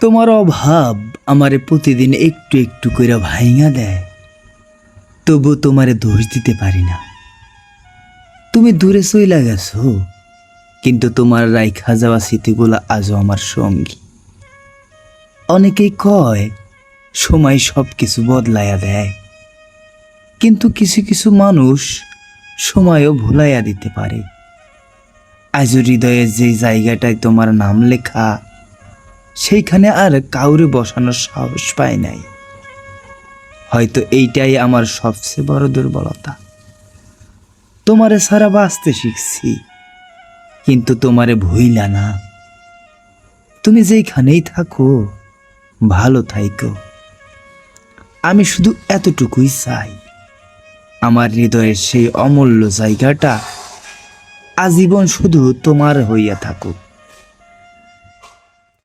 তোমার অভাব আমারে প্রতিদিন একটু একটু করে ভাইঙা দেয়, তবু তোমারে দোষ দিতে পারি না। তুমি দূরে চইলা গেছো, কিন্তু তোমার রাইখা যাওয়া স্মৃতিগুলো আজও আমার সঙ্গী। অনেকেই কয় সময় সব কিছু বদলাইয়া দেয়, কিন্তু কিছু কিছু মানুষ সময়ও ভুলাইয়া দিতে পারে। আজ হৃদয়ের যে জায়গাটায় তোমার নাম লেখা, সেইখানে আর কাউরে বসানোর সাহস পায় নাই। হয়তো এইটাই আমার সবচেয়ে বড় দুর্বলতা। তোমারে ছাড়া বাঁচতে শিখছি, কিন্তু তোমারে ভুইলা না। তুমি যেইখানেই থাকো ভালো থাইকো। আমি শুধু এতটুকুই চাই, আমার হৃদয়ের সেই অমূল্য জায়গাটা আজীবন শুধু তোমার হইয়া থাকুক।